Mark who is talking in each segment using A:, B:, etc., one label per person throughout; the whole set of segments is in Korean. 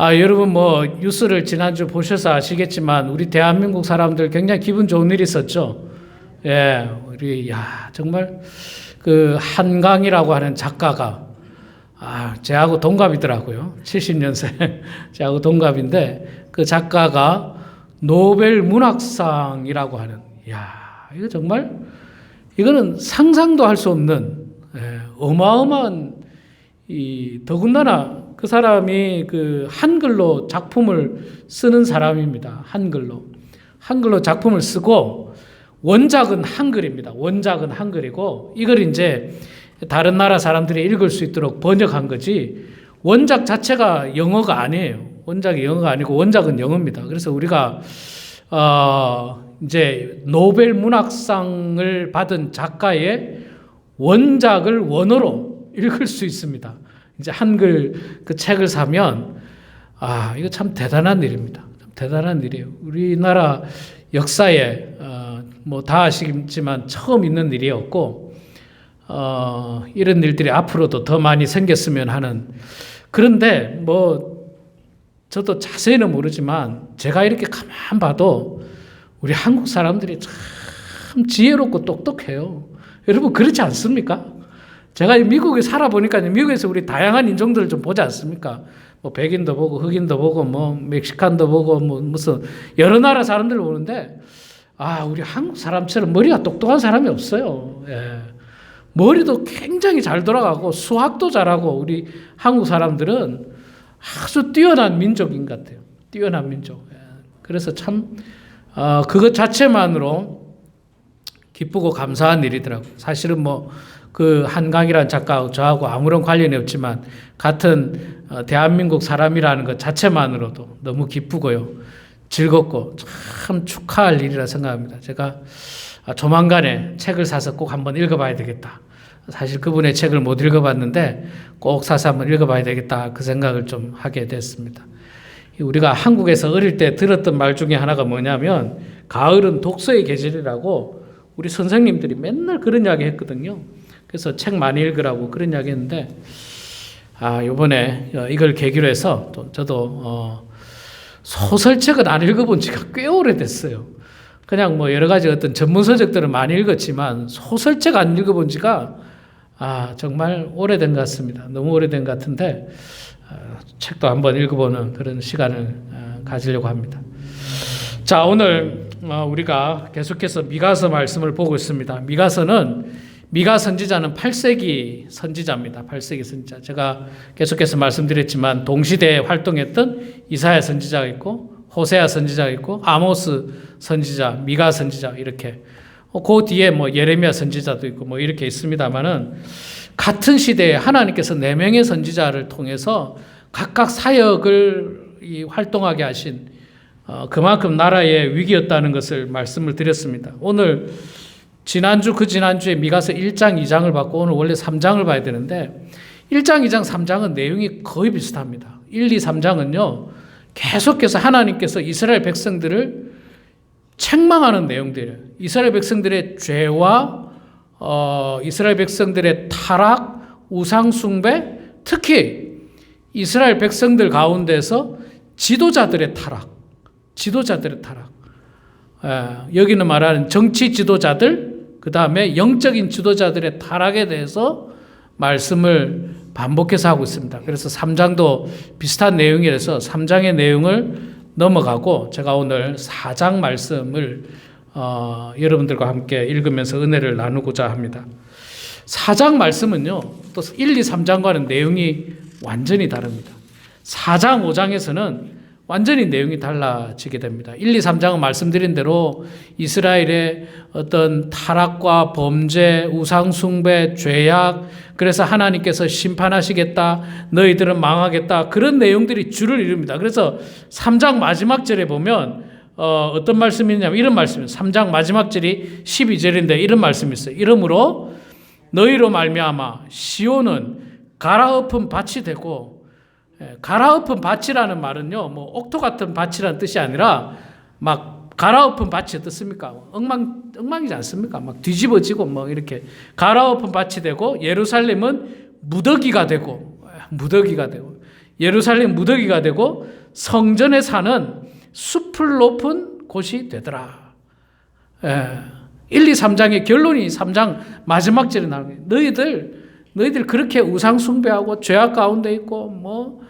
A: 여러분 뭐 뉴스를 지난주 보셔서 아시겠지만 우리 대한민국 사람들 굉장히 기분 좋은 일이 있었죠. 예, 우리 정말 그 한강이라고 하는 작가가 제하고 동갑이더라고요. 70년생 제하고 동갑인데 그 작가가 노벨 문학상이라고 하는 이거 정말 이거는 상상도 할 수 없는 어마어마한 더군다나 그 사람이 그 한글로 작품을 쓰는 사람입니다. 한글로 작품을 쓰고 원작은 한글입니다. 원작은 한글이고 이걸 이제 다른 나라 사람들이 읽을 수 있도록 번역한 거지 원작 자체가 영어가 아니에요. 원작이 영어가 아니고 원작은 영어입니다. 그래서 우리가 이제 노벨 문학상을 받은 작가의 원작을 원어로 읽을 수 있습니다. 이제 한글 그 책을 사면 이거 참 대단한 일입니다. 참 대단한 일이에요. 우리나라 역사에 뭐 다 아시겠지만 처음 있는 일이었고 이런 일들이 앞으로도 더 많이 생겼으면 하는. 그런데 뭐 저도 자세히는 모르지만 제가 이렇게 가만 봐도 우리 한국 사람들이 참 지혜롭고 똑똑해요. 여러분 그렇지 않습니까? 제가 미국에 살아보니까 미국에서 우리 다양한 인종들을 좀 보지 않습니까? 뭐 백인도 보고 흑인도 보고 뭐 멕시칸도 보고 뭐 무슨 여러 나라 사람들 보는데 우리 한국 사람처럼 머리가 똑똑한 사람이 없어요. 예. 머리도 굉장히 잘 돌아가고 수학도 잘하고 우리 한국 사람들은 아주 뛰어난 민족인 것 같아요. 뛰어난 민족. 예. 그래서 참 그것 자체만으로 기쁘고 감사한 일이더라고요. 사실은 뭐 그 한강이라는 작가하고 저하고 아무런 관련이 없지만 같은 대한민국 사람이라는 것 자체만으로도 너무 기쁘고요. 즐겁고 참 축하할 일이라 생각합니다. 제가 조만간에 책을 사서 꼭 한번 읽어봐야 되겠다. 사실 그분의 책을 못 읽어봤는데 꼭 사서 한번 읽어봐야 되겠다. 그 생각을 좀 하게 됐습니다. 우리가 한국에서 어릴 때 들었던 말 중에 하나가 뭐냐면 가을은 독서의 계절이라고 우리 선생님들이 맨날 그런 이야기 했거든요. 그래서 책 많이 읽으라고 그런 이야기 했는데 이번에 이걸 계기로 해서 저도 소설책은 안 읽어본 지가 꽤 오래됐어요. 그냥 뭐 여러 가지 어떤 전문 서적들은 많이 읽었지만 소설책 안 읽어본 지가 정말 오래된 것 같습니다. 너무 오래된 것 같은데 책도 한번 읽어보는 그런 시간을 가지려고 합니다. 자, 오늘 우리가 계속해서 미가서 말씀을 보고 있습니다. 미가 선지자는 8세기 선지자입니다. 8세기 선지자. 제가 계속해서 말씀드렸지만 동시대에 활동했던 이사야 선지자가 있고 호세아 선지자가 있고 아모스 선지자, 미가 선지자 이렇게 그 뒤에 뭐 예레미야 선지자도 있고 뭐 이렇게 있습니다만은 같은 시대에 하나님께서 4명의 선지자를 통해서 각각 사역을 활동하게 하신 그만큼 나라의 위기였다는 것을 말씀을 드렸습니다. 오늘 그 지난주에 미가서 1장, 2장을 받고 오늘 원래 3장을 봐야 되는데 1장, 2장, 3장은 내용이 거의 비슷합니다. 1, 2, 3장은요. 계속해서 하나님께서 이스라엘 백성들을 책망하는 내용들이에요. 이스라엘 백성들의 죄와 이스라엘 백성들의 타락, 우상숭배, 특히 이스라엘 백성들 가운데서 지도자들의 타락. 여기는 말하는 정치 지도자들, 그 다음에 영적인 지도자들의 타락에 대해서 말씀을 반복해서 하고 있습니다. 그래서 3장도 비슷한 내용이라서 3장의 내용을 넘어가고 제가 오늘 4장 말씀을 여러분들과 함께 읽으면서 은혜를 나누고자 합니다. 4장 말씀은요, 또 1, 2, 3장과는 내용이 완전히 다릅니다. 4장, 5장에서는 완전히 내용이 달라지게 됩니다. 1, 2, 3장은 말씀드린 대로 이스라엘의 어떤 타락과 범죄, 우상숭배, 죄악, 그래서 하나님께서 심판하시겠다, 너희들은 망하겠다, 그런 내용들이 주를 이룹니다. 그래서 3장 마지막 절에 보면 어떤 말씀이 있냐면 이런 말씀이에요. 3장 마지막 절이 12절인데 이런 말씀이 있어요. 이러므로 너희로 말미암아 시온은 갈아엎은 밭이 되고, 갈아엎은 밭이라는 말은요, 뭐 옥토 같은 밭이라는 뜻이 아니라 막 갈아엎은 밭이 어떻습니까? 엉망이지 않습니까? 막 뒤집어지고 뭐 이렇게 갈아엎은 밭이 되고 예루살렘은 무더기가 되고 예루살렘 무더기가 되고 성전에 사는 숲을 높은 곳이 되더라. 1, 2, 3장의 결론이 3장 마지막 절에 나오는 거예요. 너희들 그렇게 우상 숭배하고 죄악 가운데 있고 뭐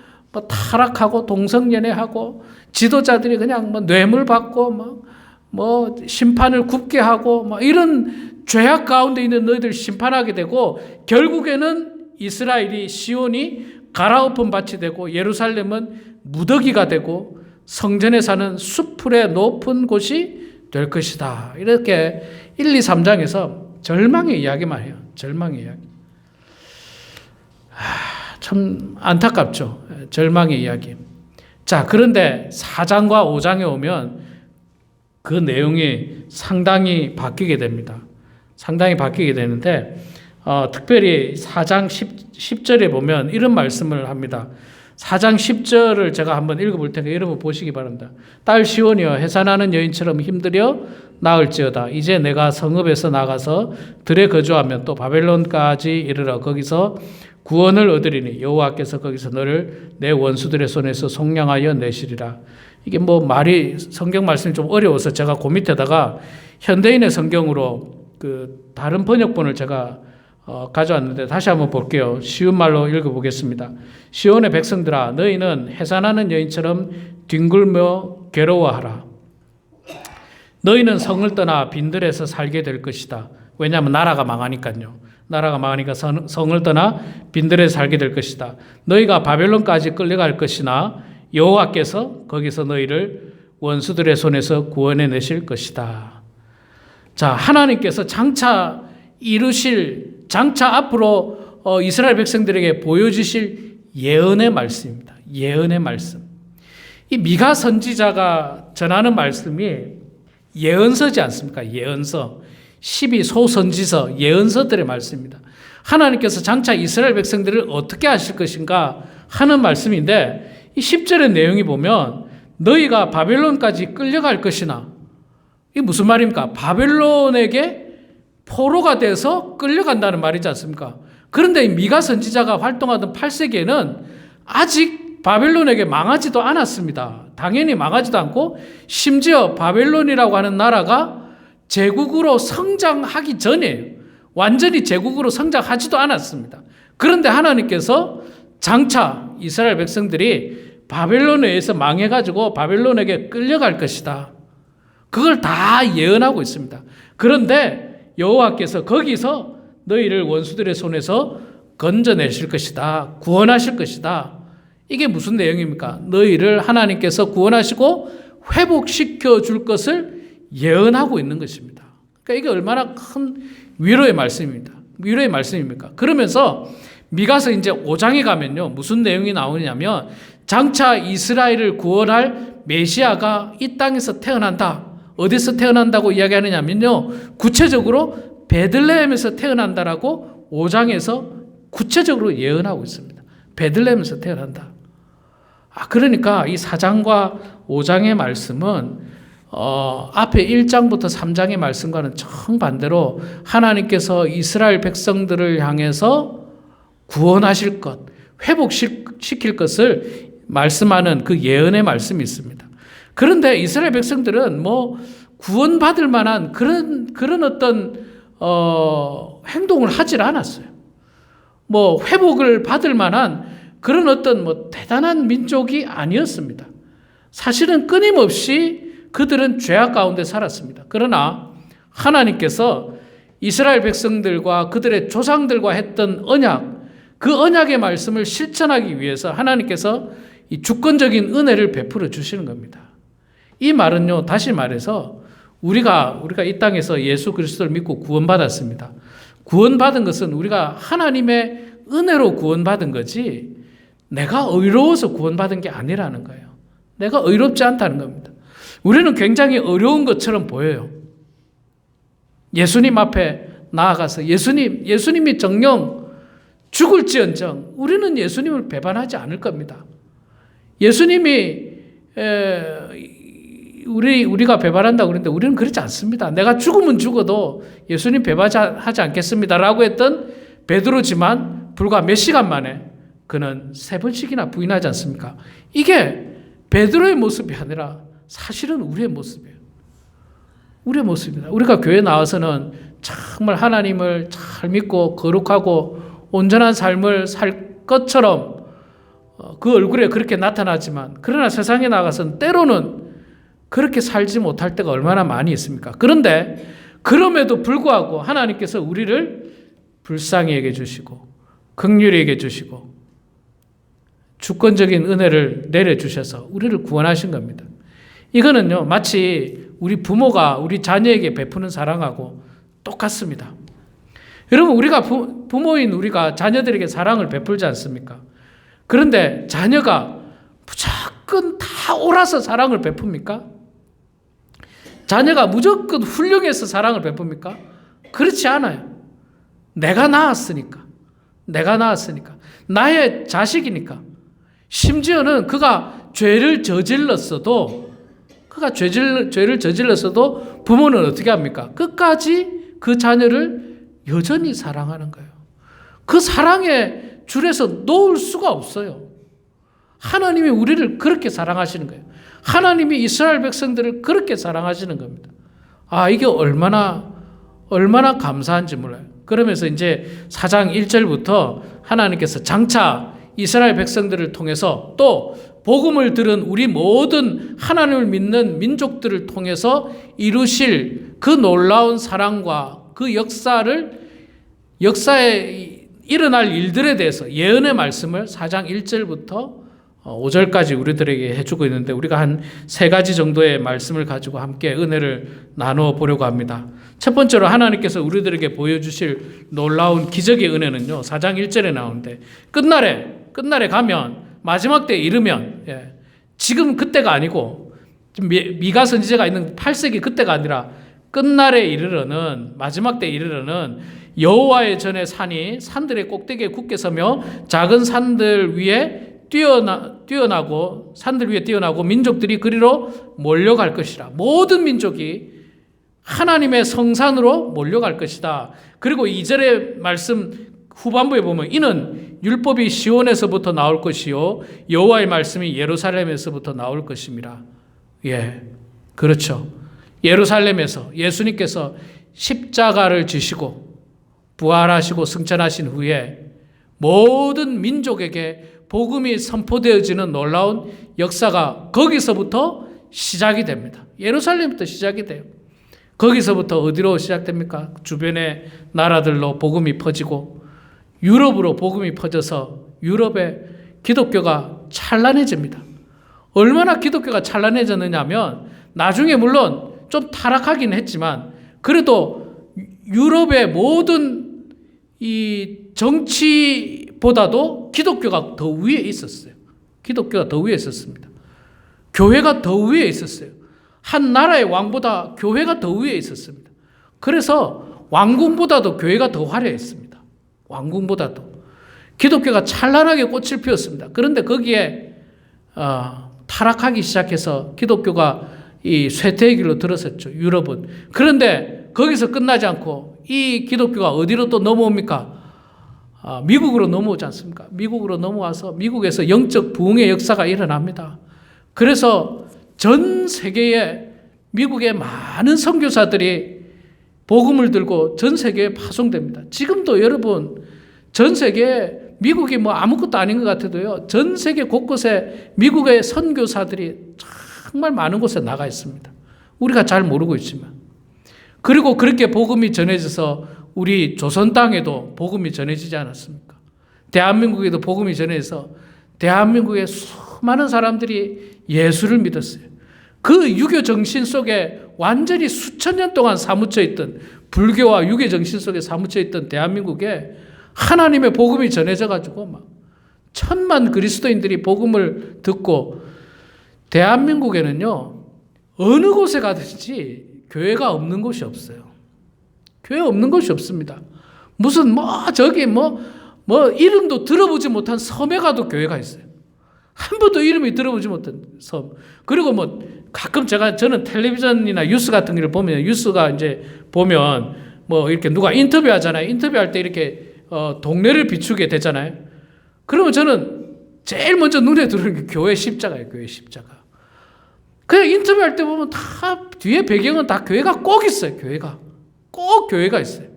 A: 타락하고 동성연애하고 지도자들이 그냥 뇌물 받고 뭐 심판을 굽게 하고 이런 죄악 가운데 있는 너희들 심판하게 되고 결국에는 이스라엘이 시온이 갈아엎은 밭이 되고 예루살렘은 무더기가 되고 성전에 사는 숲풀의 높은 곳이 될 것이다. 이렇게 1, 2, 3장에서 절망의 이야기만 해요. 절망의 이야기. 참 안타깝죠. 절망의 이야기. 자, 그런데 4장과 5장에 오면 그 내용이 상당히 바뀌게 됩니다. 상당히 바뀌게 되는데 특별히 4장 10절에 보면 이런 말씀을 합니다. 4장 10절을 제가 한번 읽어볼 테니까 여러분 보시기 바랍니다. 딸 시온이여 해산하는 여인처럼 힘들여 나을지어다. 이제 내가 성읍에서 나가서 들에 거주하면 또 바벨론까지 이르러 거기서 구원을 얻으리니 여호와께서 거기서 너를 내 원수들의 손에서 속량하여 내시리라. 이게 말이 성경 말씀이 좀 어려워서 제가 그 밑에다가 현대인의 성경으로 그 다른 번역본을 제가 가져왔는데 다시 한번 볼게요. 쉬운 말로 읽어보겠습니다. 시온의 백성들아 너희는 해산하는 여인처럼 뒹굴며 괴로워하라. 너희는 성을 떠나 빈들에서 살게 될 것이다. 왜냐하면 나라가 망하니까요. 나라가 망하니까 성을 떠나 빈들에서 살게 될 것이다. 너희가 바벨론까지 끌려갈 것이나 여호와께서 거기서 너희를 원수들의 손에서 구원해 내실 것이다. 자, 하나님께서 장차 앞으로 이스라엘 백성들에게 보여주실 예언의 말씀입니다. 예언의 말씀. 이 미가 선지자가 전하는 말씀이 예언서지 않습니까? 예언서. 12소선지서, 예언서들의 말씀입니다. 하나님께서 장차 이스라엘 백성들을 어떻게 하실 것인가 하는 말씀인데 이 10절의 내용이 보면 너희가 바벨론까지 끌려갈 것이나 이게 무슨 말입니까? 바벨론에게 포로가 돼서 끌려간다는 말이지 않습니까? 그런데 미가 선지자가 활동하던 8세기에는 아직 바벨론에게 망하지도 않았습니다. 당연히 망하지도 않고 심지어 바벨론이라고 하는 나라가 제국으로 성장하기 전이에요. 완전히 제국으로 성장하지도 않았습니다. 그런데 하나님께서 장차 이스라엘 백성들이 바벨론에 의해서 망해가지고 바벨론에게 끌려갈 것이다. 그걸 다 예언하고 있습니다. 그런데 여호와께서 거기서 너희를 원수들의 손에서 건져내실 것이다. 구원하실 것이다. 이게 무슨 내용입니까? 너희를 하나님께서 구원하시고 회복시켜 줄 것을 예언하고 있는 것입니다. 그러니까 이게 얼마나 큰 위로의 말씀입니다. 위로의 말씀입니까? 그러면서 미가서 이제 5장에 가면요. 무슨 내용이 나오냐면 장차 이스라엘을 구원할 메시아가 이 땅에서 태어난다. 어디서 태어난다고 이야기하느냐면요. 구체적으로 베들레헴에서 태어난다라고 5장에서 구체적으로 예언하고 있습니다. 베들레헴에서 태어난다. 그러니까 이 4장과 5장의 말씀은 앞에 1장부터 3장의 말씀과는 정반대로 하나님께서 이스라엘 백성들을 향해서 구원하실 것, 회복시킬 것을 말씀하는 그 예언의 말씀이 있습니다. 그런데 이스라엘 백성들은 구원받을 만한 그런 어떤 행동을 하질 않았어요. 회복을 받을 만한 그런 어떤 대단한 민족이 아니었습니다. 사실은 끊임없이 그들은 죄악 가운데 살았습니다. 그러나 하나님께서 이스라엘 백성들과 그들의 조상들과 했던 언약, 그 언약의 말씀을 실천하기 위해서 하나님께서 이 주권적인 은혜를 베풀어 주시는 겁니다. 이 말은요, 다시 말해서 우리가 이 땅에서 예수 그리스도를 믿고 구원받았습니다. 구원받은 것은 우리가 하나님의 은혜로 구원받은 거지 내가 의로워서 구원받은 게 아니라는 거예요. 내가 의롭지 않다는 겁니다. 우리는 굉장히 어려운 것처럼 보여요. 예수님 앞에 나아가서 예수님이 정녕 죽을지언정 우리는 예수님을 배반하지 않을 겁니다. 예수님이 우리가 배반한다고 그러는데 우리는 그렇지 않습니다. 내가 죽으면 죽어도 예수님 배반하지 않겠습니다라고 했던 베드로지만 불과 몇 시간 만에 그는 3번씩이나 부인하지 않습니까? 이게 베드로의 모습이 아니라 사실은 우리의 모습이에요. 우리의 모습입니다. 우리가 교회 나와서는 정말 하나님을 잘 믿고 거룩하고 온전한 삶을 살 것처럼 그 얼굴에 그렇게 나타나지만, 그러나 세상에 나가서는 때로는 그렇게 살지 못할 때가 얼마나 많이 있습니까? 그런데 그럼에도 불구하고 하나님께서 우리를 불쌍히 여겨주시고 긍휼히 여겨주시고 주권적인 은혜를 내려주셔서 우리를 구원하신 겁니다. 이거는요, 마치 우리 부모가 우리 자녀에게 베푸는 사랑하고 똑같습니다. 여러분, 우리가 부모인 우리가 자녀들에게 사랑을 베풀지 않습니까? 그런데 자녀가 무조건 다 옳아서 사랑을 베풉니까? 자녀가 무조건 훌륭해서 사랑을 베풉니까? 그렇지 않아요. 내가 낳았으니까. 나의 자식이니까. 심지어는 그가 죄를 저질렀어도 부모는 어떻게 합니까? 끝까지 그 자녀를 여전히 사랑하는 거예요. 그 사랑의 줄에서 놓을 수가 없어요. 하나님이 우리를 그렇게 사랑하시는 거예요. 하나님이 이스라엘 백성들을 그렇게 사랑하시는 겁니다. 이게 얼마나 감사한지 몰라요. 그러면서 이제 4장 1절부터 하나님께서 장차 이스라엘 백성들을 통해서 또 복음을 들은 우리 모든 하나님을 믿는 민족들을 통해서 이루실 그 놀라운 사랑과 그 역사에 일어날 일들에 대해서 예언의 말씀을 4장 1절부터 5절까지 우리들에게 해주고 있는데, 우리가 한 3가지 정도의 말씀을 가지고 함께 은혜를 나누어 보려고 합니다. 첫 번째로 하나님께서 우리들에게 보여주실 놀라운 기적의 은혜는요, 4장 1절에 나오는데, 끝날에 가면, 마지막 때에 이르면, 지금 그때가 아니고 미가 선지자가 있는 8세기 그때가 아니라 끝날에 이르러는, 마지막 때에 이르러는 여호와의 전에 산들의 꼭대기에 굳게 서며 작은 산들 위에 뛰어나고 민족들이 그리로 몰려갈 것이라. 모든 민족이 하나님의 성산으로 몰려갈 것이다. 그리고 2절의 말씀 후반부에 보면 이는 율법이 시온에서부터 나올 것이요 여호와의 말씀이 예루살렘에서부터 나올 것입니다. 그렇죠. 예루살렘에서 예수님께서 십자가를 지시고 부활하시고 승천하신 후에 모든 민족에게 복음이 선포되어지는 놀라운 역사가 거기서부터 시작이 됩니다. 예루살렘부터 시작이 돼요. 거기서부터 어디로 시작됩니까? 주변의 나라들로 복음이 퍼지고 유럽으로 복음이 퍼져서 유럽의 기독교가 찬란해집니다. 얼마나 기독교가 찬란해졌느냐 하면 나중에 물론 좀 타락하긴 했지만 그래도 유럽의 모든 이 정치보다도 기독교가 더 위에 있었어요. 기독교가 더 위에 있었습니다. 교회가 더 위에 있었어요. 한 나라의 왕보다 교회가 더 위에 있었습니다. 그래서 왕궁보다도 교회가 더 화려했습니다. 왕궁보다도. 기독교가 찬란하게 꽃을 피웠습니다. 그런데 거기에 타락하기 시작해서 기독교가 이 쇠퇴의 길로 들어섰죠. 유럽은. 그런데 거기서 끝나지 않고 이 기독교가 어디로 또 넘어옵니까? 미국으로 넘어오지 않습니까? 미국으로 넘어와서 미국에서 영적 부흥의 역사가 일어납니다. 그래서 전 세계에 미국의 많은 선교사들이 복음을 들고 전 세계에 파송됩니다. 지금도 여러분 전 세계에 미국이 뭐 아무것도 아닌 것 같아도요. 전 세계 곳곳에 미국의 선교사들이 정말 많은 곳에 나가 있습니다. 우리가 잘 모르고 있지만. 그리고 그렇게 복음이 전해져서 우리 조선 땅에도 복음이 전해지지 않았습니까? 대한민국에도 복음이 전해져서 대한민국의 수많은 사람들이 예수를 믿었어요. 그 유교 정신 속에 완전히 수천 년 동안 사무쳐 있던 불교와 유교 정신 속에 사무쳐 있던 대한민국에 하나님의 복음이 전해져 가지고 막 1,000만 그리스도인들이 복음을 듣고 대한민국에는요 어느 곳에 가든지 교회가 없는 곳이 없어요. 교회 없는 곳이 없습니다. 무슨 저기 이름도 들어보지 못한 섬에 가도 교회가 있어요. 한 번도 이름이 들어보지 못한 섬. 그리고 가끔 저는 텔레비전이나 뉴스 같은 걸 보면 뉴스가 이제 보면 이렇게 누가 인터뷰하잖아요. 인터뷰할 때 이렇게 동네를 비추게 되잖아요. 그러면 저는 제일 먼저 눈에 들어오는 게 교회 십자가예요. 교회 십자가. 그냥 인터뷰할 때 보면 다 뒤에 배경은 다 교회가 꼭 있어요. 교회가. 꼭 교회가 있어요.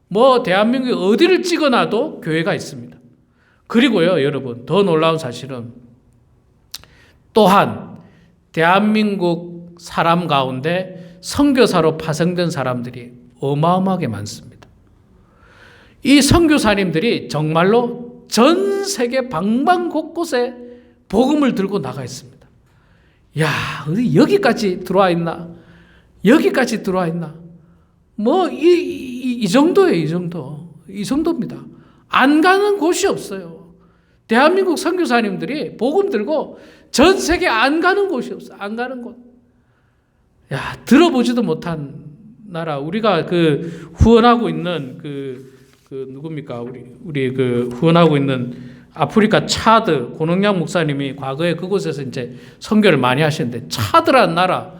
A: 뭐 대한민국에 어디를 찍어놔도 교회가 있습니다. 그리고요, 여러분, 더 놀라운 사실은 또한 대한민국 사람 가운데 선교사로 파송된 사람들이 어마어마하게 많습니다. 이 선교사님들이 정말로 전 세계 방방곳곳에 복음을 들고 나가 있습니다. 야, 어디 여기까지 들어와 있나? 여기까지 들어와 있나? 뭐 이 정도예요, 이 정도. 이 정도입니다. 안 가는 곳이 없어요. 대한민국 선교사님들이 복음 들고 전 세계 안 가는 곳이 없어. 안 가는 곳. 야, 들어보지도 못한 나라. 우리가 그 후원하고 있는 그 누굽니까? 우리 그 후원하고 있는 아프리카 차드 고능양 목사님이 과거에 그곳에서 이제 선교를 많이 하시는데, 차드라는 나라,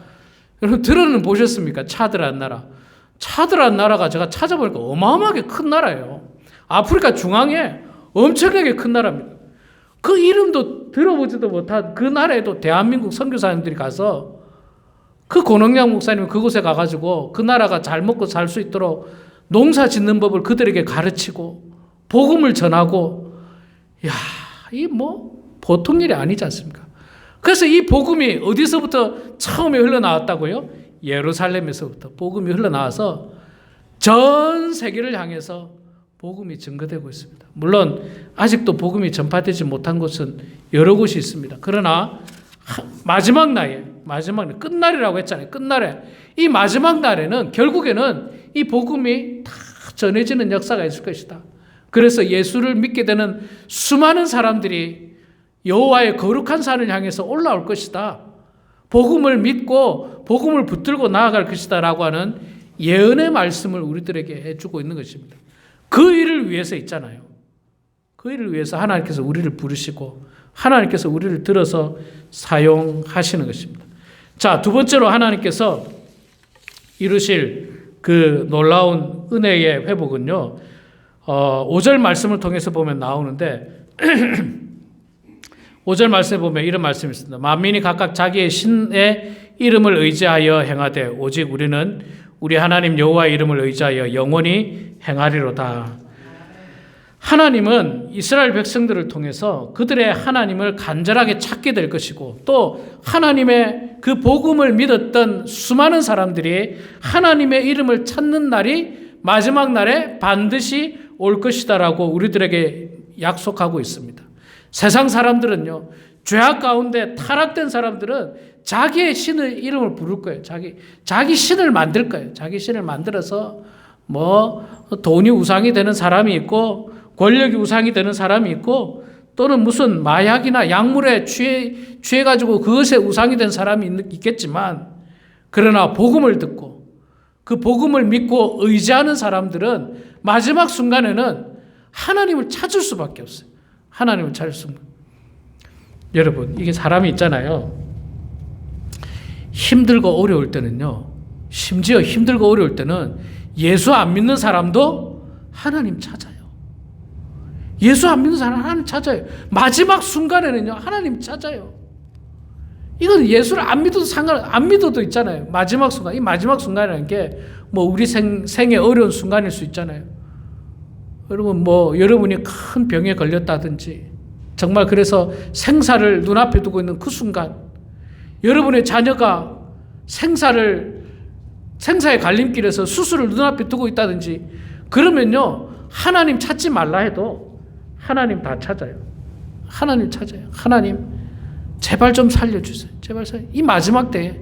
A: 여러분 들어는 보셨습니까? 차드라는 나라. 차드라는 나라가 제가 찾아보니까 어마어마하게 큰 나라예요. 아프리카 중앙에 엄청나게 큰 나라입니다. 그 이름도 들어보지도 못한 그 나라에도 대한민국 선교사님들이 가서, 그 고능양 목사님은 그곳에 가가지고 그 나라가 잘 먹고 살 수 있도록 농사 짓는 법을 그들에게 가르치고 복음을 전하고, 야, 이 뭐 보통 일이 아니지 않습니까? 그래서 이 복음이 어디서부터 처음에 흘러나왔다고요? 예루살렘에서부터 복음이 흘러나와서 전 세계를 향해서 복음이 증거되고 있습니다. 물론 아직도 복음이 전파되지 못한 곳은 여러 곳이 있습니다. 그러나 마지막 날에 끝날이라고 했잖아요. 끝날에, 이 마지막 날에는 결국에는 이 복음이 다 전해지는 역사가 있을 것이다. 그래서 예수를 믿게 되는 수많은 사람들이 여호와의 거룩한 산을 향해서 올라올 것이다. 복음을 믿고 복음을 붙들고 나아갈 것이다 라고 하는 예언의 말씀을 우리들에게 해주고 있는 것입니다. 그 일을 위해서 있잖아요. 그 일을 위해서 하나님께서 우리를 부르시고 하나님께서 우리를 들어서 사용하시는 것입니다. 자, 두 번째로 하나님께서 이루실 그 놀라운 은혜의 회복은요, 5절 말씀을 통해서 보면 나오는데 5절 말씀에 보면 이런 말씀이 있습니다. 만민이 각각 자기의 신의 이름을 의지하여 행하되 오직 우리는 우리 하나님 여호와의 이름을 의지하여 영원히 행하리로다. 하나님은 이스라엘 백성들을 통해서 그들의 하나님을 간절하게 찾게 될 것이고, 또 하나님의 그 복음을 믿었던 수많은 사람들이 하나님의 이름을 찾는 날이 마지막 날에 반드시 올 것이다라고 우리들에게 약속하고 있습니다. 세상 사람들은요, 죄악 가운데 타락된 사람들은 자기의 신의 이름을 부를 거예요. 자기 신을 만들 거예요. 자기 신을 만들어서 뭐 돈이 우상이 되는 사람이 있고, 권력이 우상이 되는 사람이 있고, 또는 무슨 마약이나 약물에 취해가지고 그것에 우상이 된 사람이 있겠지만, 그러나 복음을 듣고 그 복음을 믿고 의지하는 사람들은 마지막 순간에는 하나님을 찾을 수밖에 없어요. 하나님을 찾을 수 없는. 여러분, 이게 사람이 있잖아요. 힘들고 어려울 때는요, 심지어 힘들고 어려울 때는 예수 안 믿는 사람도 하나님 찾아요. 예수 안 믿는 사람 하나님 찾아요. 마지막 순간에는요, 하나님 찾아요. 이건 예수를 안 믿어도 있잖아요. 마지막 순간, 이 마지막 순간이라는 게 뭐 우리 생의 어려운 순간일 수 있잖아요. 여러분, 뭐 여러분이 큰 병에 걸렸다든지, 정말 그래서 생사를 눈앞에 두고 있는 그 순간, 여러분의 자녀가 생사의 갈림길에서 수술을 눈앞에 두고 있다든지, 그러면요, 하나님 찾지 말라 해도 하나님 다 찾아요. 하나님 찾아요. 하나님 제발 좀 살려주세요. 제발 이 마지막 때에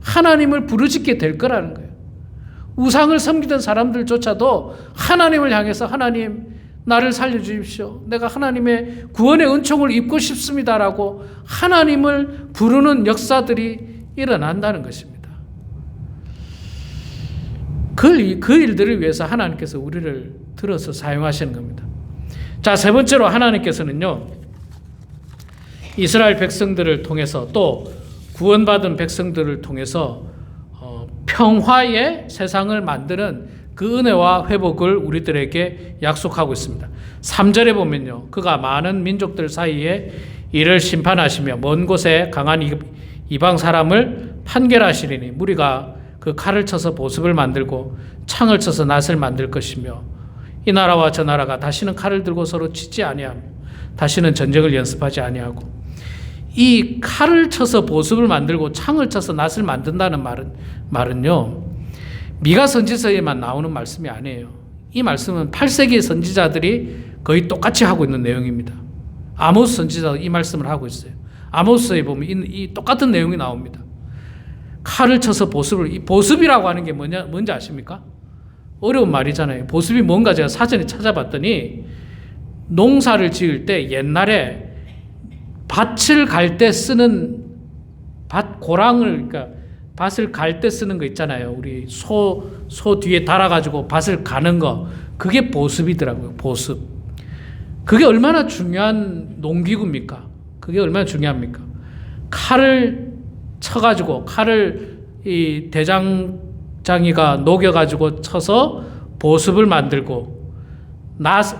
A: 하나님을 부르짖게 될 거라는 거예요. 우상을 섬기던 사람들조차도 하나님을 향해서 하나님 나를 살려주십시오. 내가 하나님의 구원의 은총을 입고 싶습니다라고 하나님을 부르는 역사들이 일어난다는 것입니다. 그 일들을 위해서 하나님께서 우리를 들어서 사용하시는 겁니다. 자, 세 번째로 하나님께서는요, 이스라엘 백성들을 통해서 또 구원받은 백성들을 통해서 평화의 세상을 만드는 그 은혜와 회복을 우리들에게 약속하고 있습니다. 3절에 보면요. 그가 많은 민족들 사이에 이를 심판하시며 먼 곳에 강한 이방 사람을 판결하시리니 무리가 그 칼을 쳐서 보습을 만들고 창을 쳐서 낫을 만들 것이며 이 나라와 저 나라가 다시는 칼을 들고 서로 치지 아니하며 다시는 전쟁을 연습하지 아니하고. 이 칼을 쳐서 보습을 만들고 창을 쳐서 낫을 만든다는 말은요, 미가 선지서에만 나오는 말씀이 아니에요. 이 말씀은 8세기 선지자들이 거의 똑같이 하고 있는 내용입니다. 아모스 선지자도 이 말씀을 하고 있어요. 아모스에 보면 이 똑같은 내용이 나옵니다. 칼을 쳐서 보습을, 이 보습이라고 하는 게 뭔지 아십니까? 어려운 말이잖아요. 보습이 뭔가 제가 사전에 찾아봤더니 농사를 지을 때 옛날에 밭을 갈 때 쓰는 고랑을, 그러니까 밭을 갈 때 쓰는 거 있잖아요. 우리 소 뒤에 달아가지고 밭을 가는 거. 그게 보습이더라고요. 보습. 그게 얼마나 중요한 농기구입니까? 그게 얼마나 중요합니까? 칼을 쳐가지고, 칼을 이 대장장이가 녹여가지고 쳐서 보습을 만들고,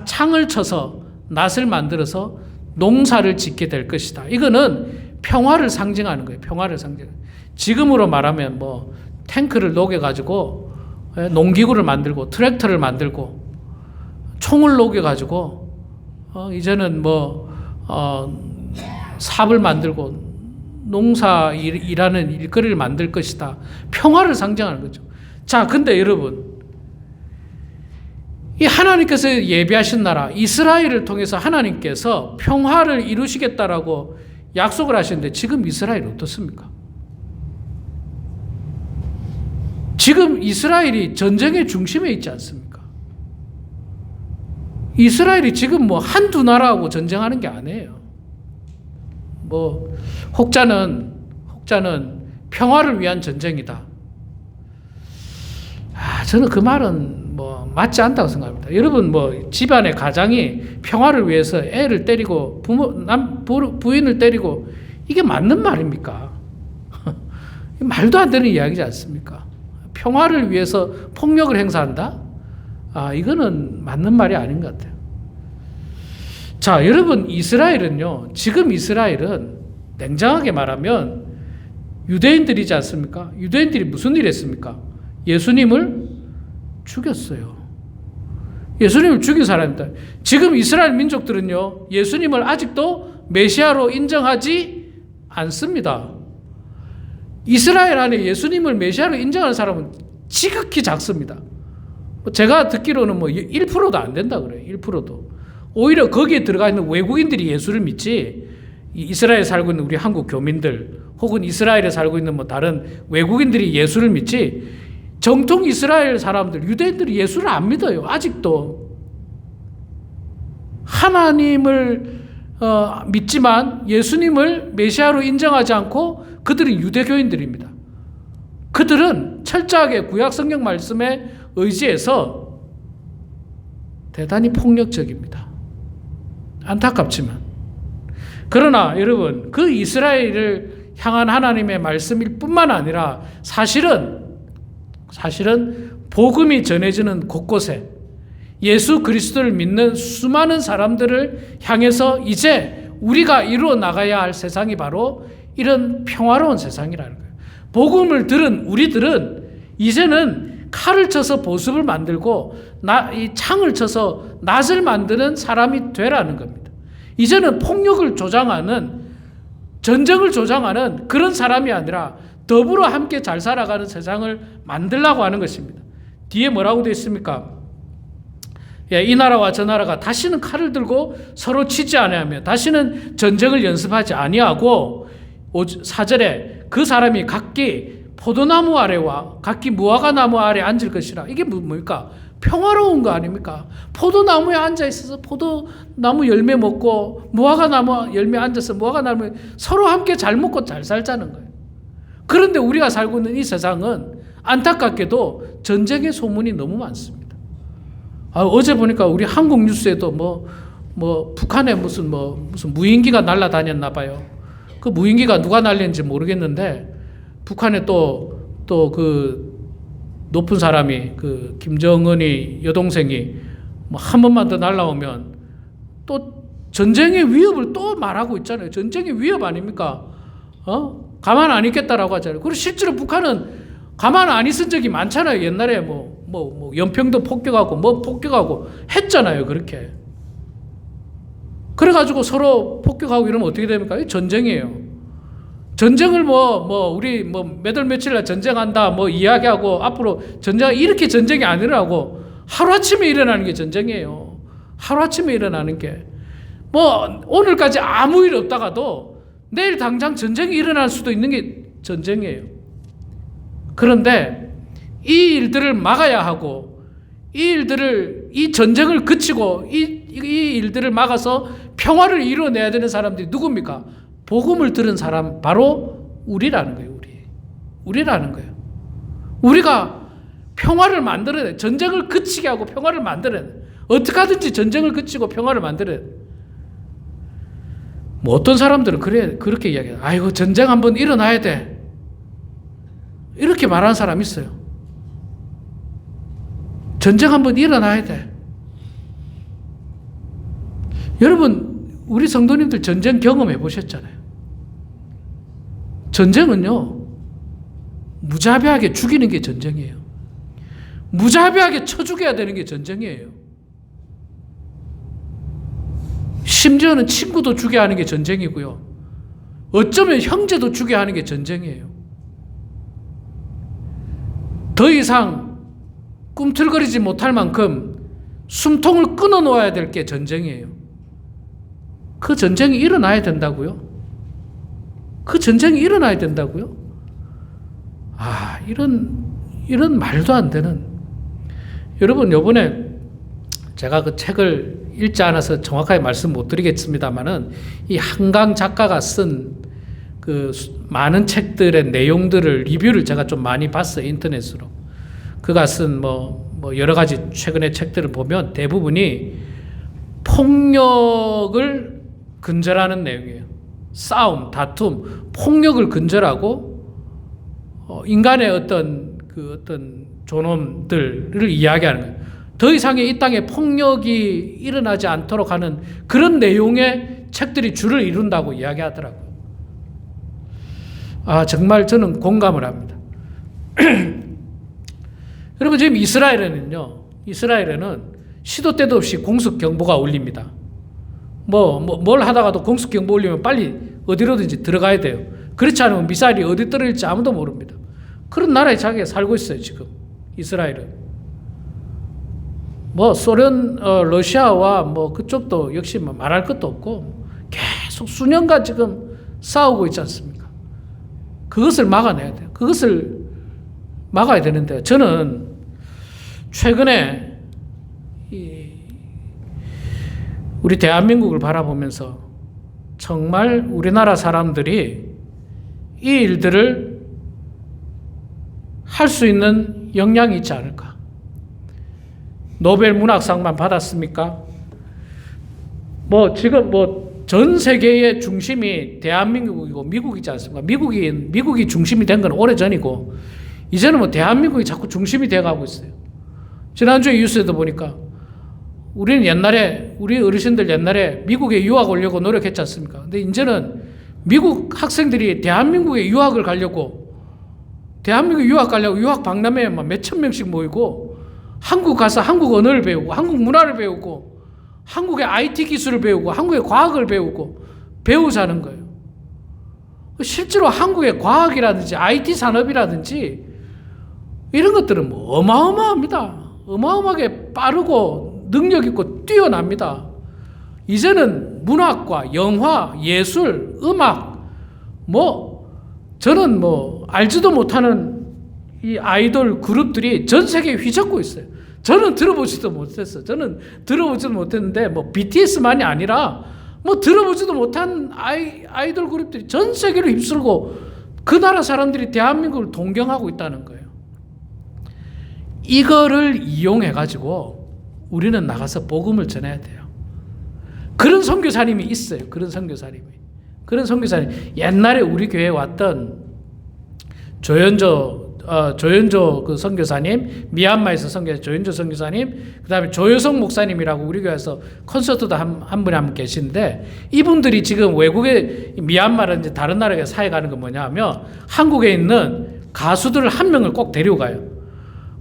A: 창을 쳐서 낫을 만들어서 농사를 짓게 될 것이다. 이거는 평화를 상징하는 거예요. 평화를 상징하는. 지금으로 말하면 뭐 탱크를 녹여가지고 농기구를 만들고 트랙터를 만들고 총을 녹여가지고 이제는 뭐 삽을 만들고 농사 일하는 일거리를 만들 것이다. 평화를 상징하는 거죠. 자, 근데 여러분, 이 하나님께서 예비하신 나라 이스라엘을 통해서 하나님께서 평화를 이루시겠다라고 약속을 하시는데 지금 이스라엘 어떻습니까? 지금 이스라엘이 전쟁의 중심에 있지 않습니까? 이스라엘이 지금 뭐 한두 나라하고 전쟁하는 게 아니에요. 뭐 혹자는 평화를 위한 전쟁이다. 저는 그 말은 뭐 맞지 않다고 생각합니다. 여러분, 뭐 집안의 가장이 평화를 위해서 애를 때리고 부인을 때리고 이게 맞는 말입니까? 말도 안 되는 이야기지 않습니까? 평화를 위해서 폭력을 행사한다? 이거는 맞는 말이 아닌 것 같아요. 자, 여러분, 이스라엘은요, 지금 이스라엘은 냉정하게 말하면 유대인들이지 않습니까? 유대인들이 무슨 일 했습니까? 예수님을 죽였어요. 예수님을 죽인 사람입니다. 지금 이스라엘 민족들은요, 예수님을 아직도 메시아로 인정하지 않습니다. 이스라엘 안에 예수님을 메시아로 인정하는 사람은 지극히 작습니다. 제가 듣기로는 뭐 1%도 안 된다 그래요. 1%도. 오히려 거기에 들어가 있는 외국인들이 예수를 믿지, 이스라엘에 살고 있는 우리 한국 교민들 혹은 이스라엘에 살고 있는 뭐 다른 외국인들이 예수를 믿지, 정통 이스라엘 사람들, 유대인들이 예수를 안 믿어요. 아직도. 하나님을 믿지만 예수님을 메시아로 인정하지 않고 그들은 유대교인들입니다. 그들은 철저하게 구약 성경 말씀에 의지해서 대단히 폭력적입니다. 안타깝지만. 그러나 여러분, 그 이스라엘을 향한 하나님의 말씀일 뿐만 아니라 사실은 복음이 전해지는 곳곳에 예수 그리스도를 믿는 수많은 사람들을 향해서 이제 우리가 이루어 나가야 할 세상이 바로 이런 평화로운 세상이라는 거예요. 복음을 들은 우리들은 이제는 칼을 쳐서 보습을 만들고 이 창을 쳐서 낫을 만드는 사람이 되라는 겁니다. 이제는 폭력을 조장하는, 전쟁을 조장하는 그런 사람이 아니라 더불어 함께 잘 살아가는 세상을 만들려고 하는 것입니다. 뒤에 뭐라고 되어 있습니까? 이 나라와 저 나라가 다시는 칼을 들고 서로 치지 아니하며 다시는 전쟁을 연습하지 아니하고 4절에 그 사람이 각기 포도나무 아래와 각기 무화과나무 아래 앉을 것이라. 이게 뭡니까? 평화로운 거 아닙니까? 포도나무에 앉아 있어서 포도나무 열매 먹고 무화과나무 열매 앉아서 무화과나무 서로 함께 잘 먹고 잘 살자는 거예요. 그런데 우리가 살고 있는 이 세상은 안타깝게도 전쟁의 소문이 너무 많습니다. 어제 보니까 우리 한국 뉴스에도 뭐 북한에 무슨 무인기가 날아다녔나 봐요. 그 무인기가 누가 날렸는지 모르겠는데 북한에 또 그 높은 사람이 그 김정은이 여동생이 뭐 한 번만 더 날아오면 또 전쟁의 위협을 또 말하고 있잖아요. 전쟁의 위협 아닙니까? 가만 안 있겠다라고 하잖아요. 그리고 실제로 북한은 가만 안 있은 적이 많잖아요. 옛날에 뭐 연평도 폭격하고 뭐 폭격하고 했잖아요. 그렇게. 그래가지고 서로 폭격하고 이러면 어떻게 됩니까? 이게 전쟁이에요. 전쟁을 우리 몇 월 며칠 날 전쟁한다 이야기하고 앞으로 이렇게 전쟁이 안 일어나고 하루아침에 일어나는 게 전쟁이에요. 하루아침에 일어나는 게. 오늘까지 아무 일 없다가도 내일 당장 전쟁이 일어날 수도 있는 게 전쟁이에요. 그런데 이 일들을 막아야 하고 이 전쟁을 그치고 이 일들을 막아서 평화를 이루어내야 되는 사람들이 누굽니까? 복음을 들은 사람, 바로 우리라는 거예요. 우리라는 거예요. 우리가 평화를 만들어야 돼. 전쟁을 그치게 하고 평화를 만들어야 돼. 어떻게 하든지 전쟁을 그치고 평화를 만들어야 돼. 어떤 사람들은 그렇게 이야기해요. 아이고, 전쟁 한번 일어나야 돼. 이렇게 말하는 사람이 있어요. 전쟁 한번 일어나야 돼. 여러분, 우리 성도님들 전쟁 경험해 보셨잖아요. 전쟁은요, 무자비하게 죽이는 게 전쟁이에요. 무자비하게 쳐 죽여야 되는 게 전쟁이에요. 심지어는 친구도 죽여야 하는 게 전쟁이고요. 어쩌면 형제도 죽여야 하는 게 전쟁이에요. 더 이상 꿈틀거리지 못할 만큼 숨통을 끊어 놓아야 될 게 전쟁이에요. 그 전쟁이 일어나야 된다고요? 그 전쟁이 일어나야 된다고요? 이런 말도 안 되는. 여러분, 요번에 제가 그 책을 읽지 않아서 정확하게 말씀 못 드리겠습니다만은 이 한강 작가가 쓴 그 많은 책들의 내용들을 리뷰를 제가 좀 많이 봤어요. 인터넷으로. 그가 쓴 여러 가지 최근의 책들을 보면 대부분이 폭력을 근절하는 내용이에요. 싸움, 다툼, 폭력을 근절하고 인간의 어떤 존엄들을 이야기하는 거예요. 더 이상의 이 땅에 폭력이 일어나지 않도록 하는 그런 내용의 책들이 주를 이룬다고 이야기하더라고요. 정말 저는 공감을 합니다. 여러분, 지금 이스라엘에는 시도 때도 없이 공습경보가 울립니다. 뭘 하다가도 공습경보 울리면 빨리 어디로든지 들어가야 돼요. 그렇지 않으면 미사일이 어디 떨어질지 아무도 모릅니다. 그런 나라에 자기가 살고 있어요, 지금. 이스라엘은. 소련, 러시아와 그쪽도 역시 말할 것도 없고 계속 수년간 지금 싸우고 있지 않습니까? 그것을 막아내야 돼요. 그것을 막아야 되는데, 저는 최근에 우리 대한민국을 바라보면서 정말 우리나라 사람들이 이 일들을 할 수 있는 역량이 있지 않을까. 노벨 문학상만 받았습니까? 지금 전 세계의 중심이 대한민국이고 미국이지 않습니까? 미국이 중심이 된 건 오래전이고, 이제는 대한민국이 자꾸 중심이 돼가고 있어요. 지난주에 뉴스에도 보니까 우리 어르신들 옛날에 미국에 유학 오려고 노력했지 않습니까? 근데 이제는 미국 학생들이 대한민국에 유학을 가려고, 유학 박람회에 몇천 명씩 모이고, 한국 가서 한국 언어를 배우고, 한국 문화를 배우고, 한국의 IT 기술을 배우고, 한국의 과학을 배우자는 거예요. 실제로 한국의 과학이라든지 IT 산업이라든지 이런 것들은 어마어마합니다. 어마어마하게 빠르고 능력 있고 뛰어납니다. 이제는 문학과 영화, 예술, 음악, 저는 알지도 못하는 이 아이돌 그룹들이 전 세계에 휘젓고 있어요. 저는 들어보지도 못했어요. 저는 들어보지도 못했는데 BTS만이 아니라 들어보지도 못한 아이돌 그룹들이 전 세계로 휩쓸고 그 나라 사람들이 대한민국을 동경하고 있다는 거예요. 이거를 이용해가지고 우리는 나가서 복음을 전해야 돼요. 그런 선교사님이 있어요. 그런 선교사님. 옛날에 우리 교회에 왔던 조연조 조연조 그 선교사님, 미얀마에서 선교사 조연조 선교사님, 그다음에 조효성 목사님이라고 우리 교회에서 콘서트도 한 분이 한 분 계신데, 이분들이 지금 외국에 미얀마라든지 다른 나라에 사회 가는 건 뭐냐면 한국에 있는 가수들을 한 명을 꼭 데려가요.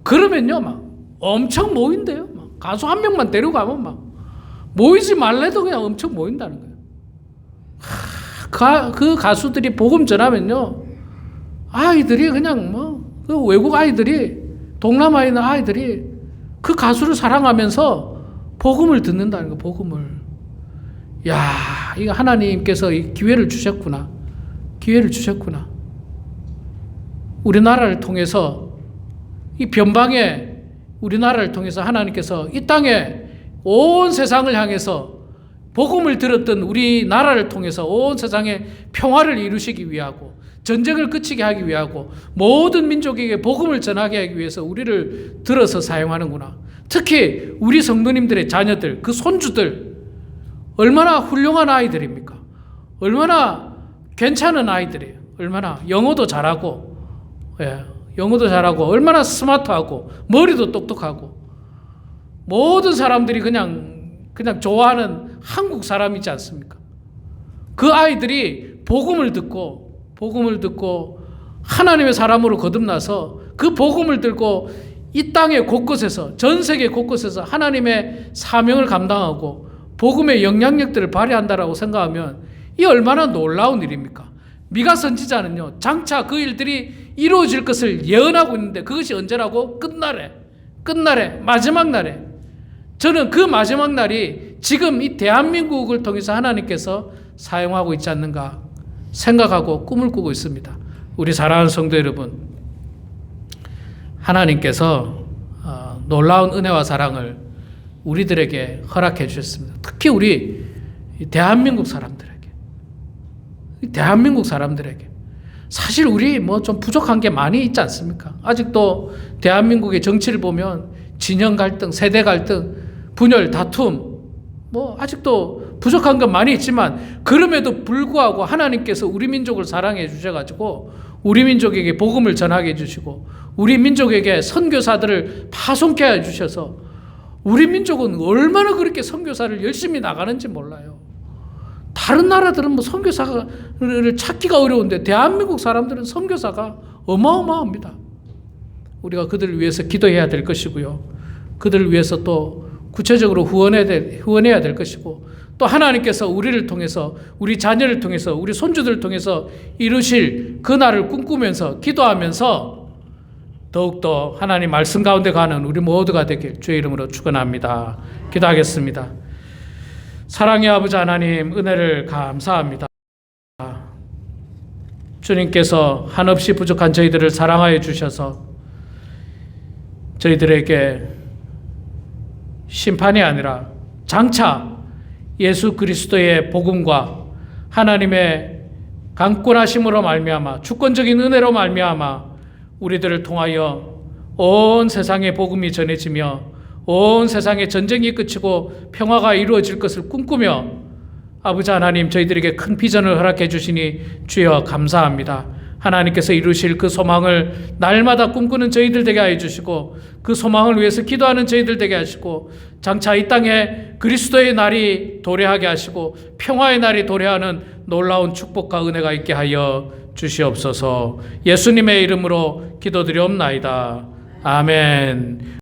A: 그러면요 막 엄청 모인대요. 막 가수 한 명만 데려가면 막 모이지 말래도 그냥 엄청 모인다는 거예요. 그 가수들이 복음 전하면요, 아이들이 그냥 그 외국 아이들이, 동남아에 있는 아이들이 그 가수를 사랑하면서 복음을 듣는다는 거, 복음을. 야, 이거 하나님께서 이 기회를 주셨구나. 기회를 주셨구나. 우리나라를 통해서, 이 변방에 우리나라를 통해서 하나님께서 이 땅에 온 세상을 향해서 복음을 들었던 우리나라를 통해서 온 세상에 평화를 이루시기 위하고 전쟁을 그치게 하기 위하고 모든 민족에게 복음을 전하게 하기 위해서 우리를 들어서 사용하는구나. 특히 우리 성도님들의 자녀들, 그 손주들 얼마나 훌륭한 아이들입니까? 얼마나 괜찮은 아이들이에요. 얼마나 영어도 잘하고, 영어도 잘하고, 얼마나 스마트하고 머리도 똑똑하고, 모든 사람들이 그냥 좋아하는 한국 사람이지 않습니까? 그 아이들이 복음을 듣고 하나님의 사람으로 거듭나서 그 복음을 들고 이 땅의 곳곳에서, 전 세계 곳곳에서 하나님의 사명을 감당하고 복음의 영향력들을 발휘한다라고 생각하면 이 얼마나 놀라운 일입니까? 미가 선지자는요, 장차 그 일들이 이루어질 것을 예언하고 있는데 그것이 언제라고? 끝날에, 마지막 날에. 저는 그 마지막 날이 지금 이 대한민국을 통해서 하나님께서 사용하고 있지 않는가 생각하고 꿈을 꾸고 있습니다. 우리 사랑하는 성도 여러분, 하나님께서 놀라운 은혜와 사랑을 우리들에게 허락해 주셨습니다. 특히 우리 대한민국 사람들에게. 사실 우리 좀 부족한 게 많이 있지 않습니까? 아직도 대한민국의 정치를 보면 진영 갈등, 세대 갈등, 분열, 다툼, 아직도 부족한 건 많이 있지만, 그럼에도 불구하고 하나님께서 우리 민족을 사랑해 주셔가지고 우리 민족에게 복음을 전하게 해주시고 우리 민족에게 선교사들을 파송케 해주셔서 우리 민족은 얼마나 그렇게 선교사를 열심히 나가는지 몰라요. 다른 나라들은 선교사를 찾기가 어려운데 대한민국 사람들은 선교사가 어마어마합니다. 우리가 그들을 위해서 기도해야 될 것이고요. 그들을 위해서 또 구체적으로 후원해야 될 것이고, 또 하나님께서 우리를 통해서, 우리 자녀를 통해서, 우리 손주들을 통해서 이루실 그 날을 꿈꾸면서 기도하면서 더욱더 하나님 말씀 가운데 가는 우리 모두가 되길 주의 이름으로 축원합니다. 기도하겠습니다. 사랑의 아버지 하나님, 은혜를 감사합니다. 주님께서 한없이 부족한 저희들을 사랑하여 주셔서 저희들에게 심판이 아니라 장차 예수 그리스도의 복음과 하나님의 강권하심으로 말미암아, 주권적인 은혜로 말미암아 우리들을 통하여 온 세상에 복음이 전해지며 온 세상에 전쟁이 그치고 평화가 이루어질 것을 꿈꾸며 아버지 하나님, 저희들에게 큰 비전을 허락해 주시니 주여 감사합니다. 하나님께서 이루실 그 소망을 날마다 꿈꾸는 저희들 되게 하여 주시고, 그 소망을 위해서 기도하는 저희들 되게 하시고, 장차 이 땅에 그리스도의 날이 도래하게 하시고 평화의 날이 도래하는 놀라운 축복과 은혜가 있게 하여 주시옵소서. 예수님의 이름으로 기도드리옵나이다. 아멘.